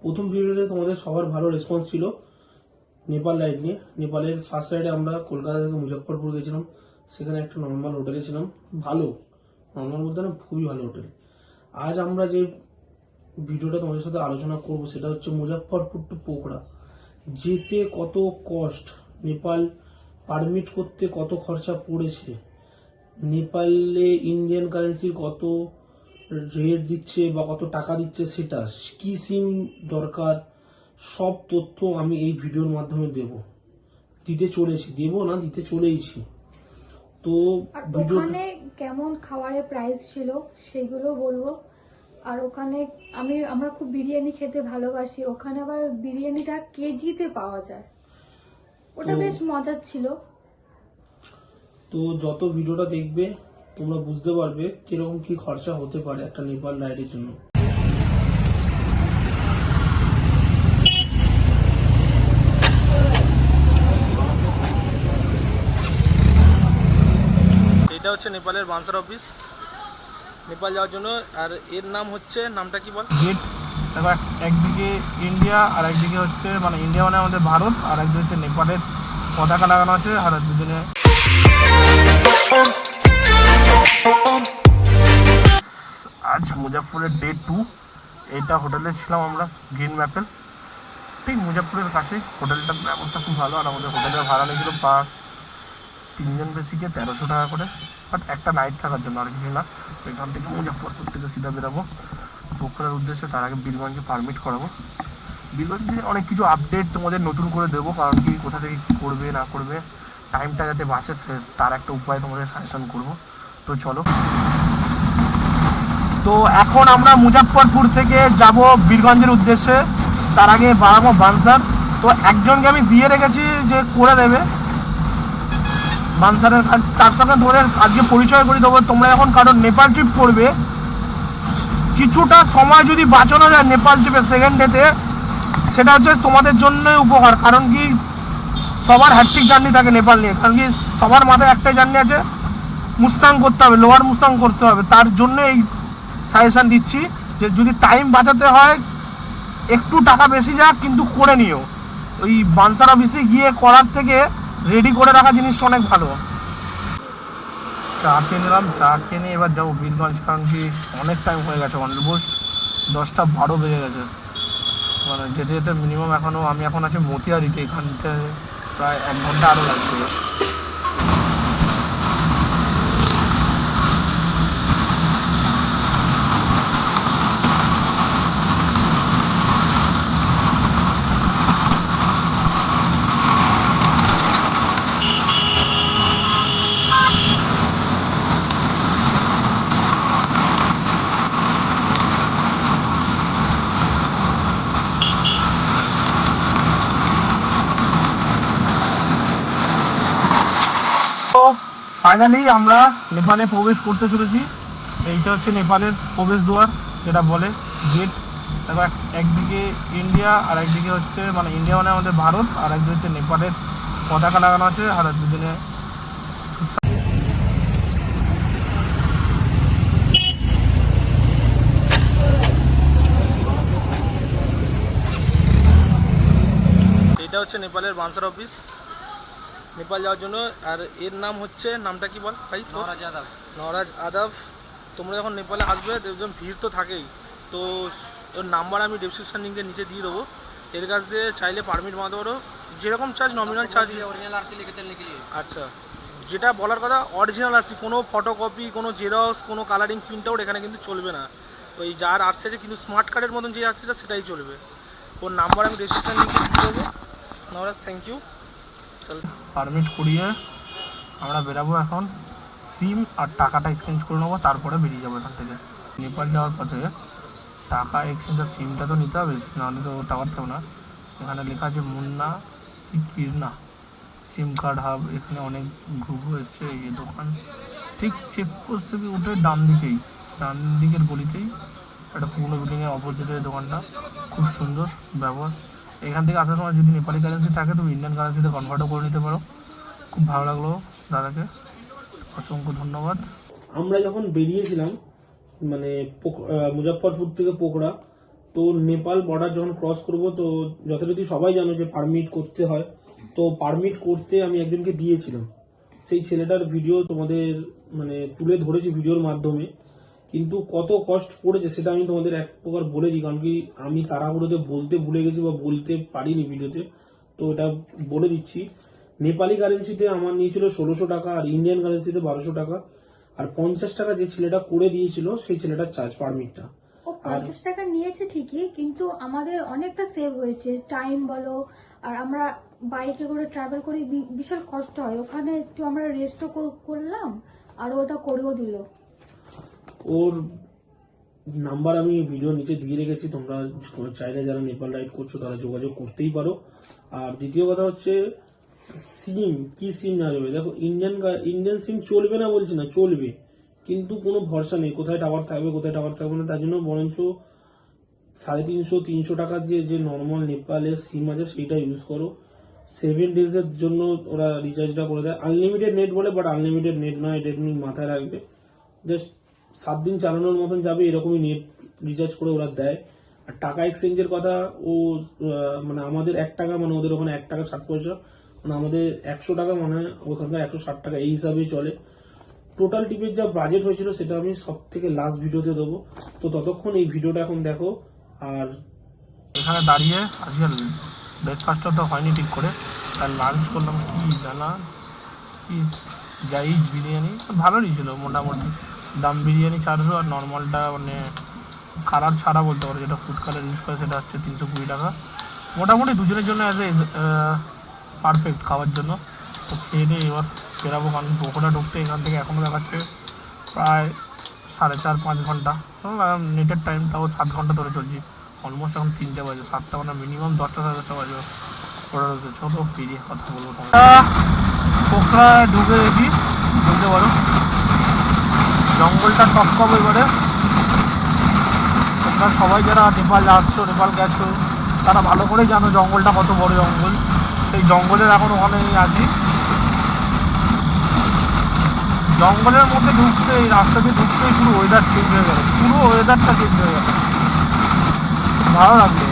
প্রথম ভিডিওতে তোমাদের সবার ভালো রেসপন্স ছিল নেপাল রাইড নিয়ে। নেপালের ফার্স্ট রাইডে আমরা কলকাতা থেকে মুজফ্ফরপুর গেছিলাম, সেখানে একটা নর্মাল হোটেলে ছিলাম। ভালো, নর্মাল বলতে না, খুবই ভালো হোটেল। আজ আমরা যে ভিডিওটা তোমাদের সাথে আলোচনা করব সেটা হচ্ছে মুজফ্ফরপুর টু পোখরা যেতে কত কস্ট, নেপাল পারমিট করতে কত খরচা পড়েছে, নেপালে ইন্ডিয়ান কারেন্সির কত রেট দিচ্ছে বা কত টাকা দিচ্ছে, সেটা কি সিম দরকার, সব তথ্য আমি এই ভিডিওর মাধ্যমে দিতে চলেইছি। তো ওখানে কেমন খাবারের প্রাইস ছিল সেগুলো বলবো। আর ওখানে আমরা খুব বিরিয়ানি খেতে ভালোবাসি, ওখানে আবার বিরিয়ানিটা কেজিতে পাওয়া যায়, ওটা বেশ মজার ছিল। তো যত ভিডিওটা দেখবে তোমরা বুঝতে পারবে কিরকম কি খরচা হতে পারে একটা নেপাল রাইডের জন্য। এটা হচ্ছে নেপালের বানসার অফিস, নেপাল যাওয়ার জন্য। আর এর নাম হচ্ছে, নামটা কি বল? গেট। দেখো একদিকে ইন্ডিয়া আর একদিকে হচ্ছে ইন্ডিয়া মানে আমাদের ভারত, আর একদিকে হচ্ছে নেপালের পতাকা লাগানো আছে। আর দুজনে আজ মুজফ্ফরের ডে 2। এইটা হোটেলে ছিলাম আমরা, গ্রিন ম্যাপেল, ঠিক মুজফ্ফরের কাছে। হোটেলটার ব্যবস্থা খুব ভালো। আর আমাদের হোটেলের ভাড়া লেগেছিল পার 3 জন বেশিকে 1300 টাকা করে, বাট একটা নাইট থাকার জন্য, আর কিছু না। এখান থেকে মুজফ্ফরপুর থেকে সিধা বেরাবো পোখরার উদ্দেশ্যে। তার আগে বীরগঞ্জে পারমিট করাবো। বীরগঞ্জে অনেক কিছু আপডেট তোমাদের নতুন করে দেবো, কারণ কি কোথা থেকে কী করবে না করবে, টাইমটা যাতে বাঁচে তার একটা উপায় তোমাদের সাজেশন করবো। তো চলো, তো এখন আমরা মুজফ্ফরপুর থেকে যাব বীরগঞ্জের উদ্দেশ্যে। তার আগে বাড়াবো বানসার। তো একজনকে আমি দিয়ে রেখেছি যে করে দেবে বানসারের কাজ, তার সঙ্গে তোমাদের আজকে পরিচয় করে দেবো। তোমরা এখন কারণ নেপাল ট্রিপ করবে, কিছুটা সময় যদি বাঁচানো যায় নেপাল ট্রিপের সেকেন্ড ডেতে, সেটা হচ্ছে তোমাদের জন্যই উপকার। কারণ কি সবার হ্যাট্রিক জার্নি থাকে নেপাল নিয়ে, কারণ কি সবার মাথায় একটাই জার্নি আছে, মুস্তাং করতে হবে, লোয়ার মুস্তাং করতে হবে। তার জন্য এই সাজেশান দিচ্ছি যে যদি টাইম বাঁচাতে হয় একটু টাকা বেশি যাক, কিন্তু করে নিও। ওই বানসার অফিসে গিয়ে করার থেকে রেডি করে রাখা জিনিসটা অনেক ভালো। চা খেয়ে নিলাম, চা খেয়ে নিয়ে এবার যাবো বীরগঞ্জ, কারণ কি অনেক টাইম হয়ে গেছে, অলমোস্ট 10টা 12 বেজে গেছে। যেতে যেতে মিনিমাম আমি এখন আছি মতিয়ারিতে, এখান থেকে প্রায় 1 ঘন্টা আরও লাগছে। ফাইনালি আমরা নেপালে প্রবেশ করতে চলেছি। এইটা হচ্ছে নেপালের প্রবেশ দুয়ার, যেটা বলে গেট। দেখো একদিকে ইন্ডিয়া আর একদিকে হচ্ছে ইন্ডিয়া মানে আমাদের ভারত, আর একদিকে হচ্ছে নেপালের পতাকা লাগানো আছে। আর দুজনে এটা হচ্ছে নেপালের বানসার অফিস, নেপাল যাওয়ার জন্য। আর এর নাম হচ্ছে, নামটা কি বল ভাই? নওরাজ আদাব। তোমরা যখন নেপালে আসবে দেখবেন ভিড় তো থাকেই, তো ওর নাম্বার আমি ডেসক্রিপশন লিঙ্কের নিচে দিয়ে দেবো। এর কাছ দিয়ে চাইলে পারমিট বানাতে পারো, যেরকম চার্জ নমিনাল চার্জ। আচ্ছা, যেটা বলার কথা অরিজিনাল আরসি, কোনো ফটোকপি, কোনো জেরক্স, কোনো কালারিং প্রিন্ট আউট এখানে কিন্তু চলবে না। ওই যার আরসি আছে, কিন্তু স্মার্ট কার্ডের মতন যে আরসিটা সেটাই চলবে। ওর নাম্বার আমি ডেসক্রিপশন লিঙ্কে দিয়ে দেবো। Nowraj, thank you. পারমিট করিয়ে আমরা বেরাবো এখন। সিম আর টাকাটা এক্সচেঞ্জ করে নেবো, তারপরে বেরিয়ে যাবো এখান থেকে। নেপাল যাওয়ার পথে টাকা এক্সচেঞ্জ আর সিমটা তো নিতে হবে, নাহলে তো টাকা পারতেও না। এখানে লেখা আছে মুন্না কিরনা সিম কার্ড হাব। এখানে অনেক গ্রুপ এসছে। এই দোকান ঠিক চেকপোস্ট থেকে উঠে ডান দিকের গলিতেই একটা পুরনো বিল্ডিংয়ের অপোজিটে দোকানটা। খুব সুন্দর ব্যবহার। এখান থেকে আসার সময় যদি নেপালি কারেন্সি থাকে তুমি ইন্ডিয়ান কারেন্সিতে কনভার্টও করে নিতে পারো। খুব ভালো লাগলো দাদাকে, অসংখ্য ধন্যবাদ। আমরা যখন বেরিয়েছিলাম মুজফ্ফরপুর থেকে পোখরা, তো নেপাল বর্ডার যখন ক্রস করব, তো যথারীতি সবাই জানো যে পারমিট করতে হয়, তো পারমিট করতে আমি একজনকে দিয়েছিলাম। সেই ছেলেটার ভিডিও তোমাদের মানে তুলে ধরেছি ভিডিওর মাধ্যমে, কিন্তু কত কষ্ট পড়েছে সেটা আমি তোমাদের এক প্রকার বলে দিই, কারণ কি আমি তাড়াহুড়োতে বলতে ভুলে গেছি বা বলতে পারিনি ভিডিওতে, তো এটা বলে দিচ্ছি। নেপালি কারেন্সিতে আমার নিয়েছিল 1600 টাকা, আর ইন্ডিয়ান কারেন্সিতে 1200 টাকা, আর 50 টাকা যে ছেলেটা করে দিয়েছিল সেই ছেলেটার চার্জ পারমিটটা। ও 50 টাকা নিয়েছে ঠিকই, কিন্তু আমাদের অনেকটা সেভ হয়েছে, টাইম বলো, আর আমরা বাইকে করে ট্রাভেল করি, বিশাল কষ্ট হয় ওখানে, একটু আমরা রেস্টও করলাম আর ওটা করেও দিল। ওর নাম্বার আমি ভিডিও নিচে দিয়ে রেখেছি, তোমরা চাইলে যারা নেপাল রাইড করছো তারা যোগাযোগ করতেই পারো। আর দ্বিতীয় কথা হচ্ছে সিম, কি সিম না যাবে, দেখো ইন্ডিয়ান সিম চলবে না বলছি না, চলবে, কিন্তু কোনো ভরসা নেই কোথায় টাওয়ার থাকবে কোথায় টাওয়ার থাকবে না, তার জন্য বরঞ্চ 350-300 টাকার যে নর্মাল নেপালের সিম আছে সেইটা ইউজ করো। 7 ডেজের জন্য ওরা রিচার্জটা করে দেয়, আনলিমিটেড নেট বলে, বাট আনলিমিটেড নেট নয়, এটা তুমি মাথায় রাখবে। জাস্ট 7 দিন চালানোর মতন যাবে, এরকমই নেট রিচার্জ করে ওরা দেয়। আর টাকা এক্সচেঞ্জের কথা, ও মানে আমাদের 1 টাকা মানে ওদের ওখানে 1 টাকা 60 পয়সা, মানে আমাদের 100 টাকা মানে ওখানকার 160 টাকা, এই হিসাবেই চলে। টোটাল টিপের যা বাজেট হয়েছিল সেটা আমি সব থেকে লাস্ট ভিডিওতে দেবো, তো ততক্ষণ এই ভিডিওটা এখন দেখো। আর এখানে দাঁড়িয়ে আজকে ব্রেকফাস্টটা তো হয়নি ঠিক করে, আর লাঞ্চ করলাম কি জানা, কি জাইজ বিরিয়ানি, ভালোই ছিল মোটামুটি। দাম বিরিয়ানি 400, আর নর্মালটা মানে কালার ছাড়া বলতে পারো, যেটা ফুড কালার ইউজ করে সেটা হচ্ছে 320 টাকা। মোটামুটি দুজনের জন্য অ্যাজ এ পারফেক্ট খাওয়ার জন্য। তো খেয়ে দিয়ে এবার বেরাবো, কারণ পকোড়া ঢুকতে এখান থেকে এখনও দেখাচ্ছে প্রায় 4.5-5 ঘন্টা, নেটের টাইমটাও 7 ঘন্টা ধরে চলছি, অলমোস্ট এখন 3টে বাজে, 7টা মানে মিনিমাম 10টা 10:30 বাজে পড়া রয়েছে। ছোটো পেরিয়ে কথা বলবো তোমার পোখরা ঢুকে দেখি, বলতে পারো জঙ্গলটা টপকাবো এবারে। তোমরা সবাই যারা নেপাল আসছো, নেপাল গেছো, তারা ভালো করেই জানো জঙ্গলটা কত বড় জঙ্গল। সেই জঙ্গলের এখন ওখানেই আছি, জঙ্গলের মধ্যে ঢুকতে, এই রাস্তা দিয়ে ঢুকতেই পুরো ওয়েদার চেঞ্জ হয়ে গেল, পুরো ওয়েদারটা চেঞ্জ হয়ে গেল, ভালো লাগবে।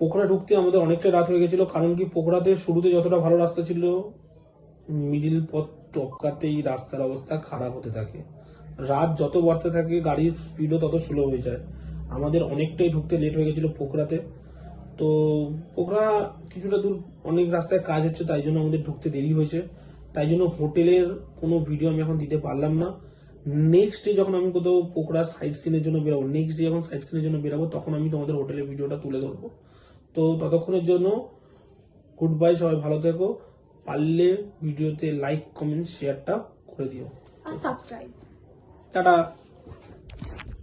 পোখরা ঢুকতে আমাদের অনেকটা রাত হয়ে গেছিল, কারণ কি পোখরাতে শুরুতে যতটা ভালো রাস্তা ছিল, মিডিল পথ টপকাতেই রাস্তার অবস্থা খারাপ হতে থাকে, রাত যত বাড়তে থাকে গাড়ির স্পিডও তত স্লো হয়ে যায়। আমাদের অনেকটাই ঢুকতে লেট হয়ে গেছিল পোখরাতে। তো পোখরা কিছুটা দূর অনেক রাস্তায় কাজ হচ্ছে, তাই জন্য আমাদের ঢুকতে দেরি হয়েছে, তাই জন্য হোটেলের কোনো ভিডিও আমি এখন দিতে পারলাম না। নেক্সট ডে যখন আমি কোথাও পোখরা সাইট সিনের জন্য বেরোবো, নেক্সট ডে যখন সাইট সিনের জন্য বেরোবো, তখন আমি তোমাদের হোটেলের ভিডিওটা তুলে ধরবো। তো ততক্ষণের জন্য গুড বাই, সবাই ভালো থেকো, পারলে ভিডিওতে লাইক কমেন্ট শেয়ারটা করে দিও, আর সাবস্ক্রাইব। টাটা।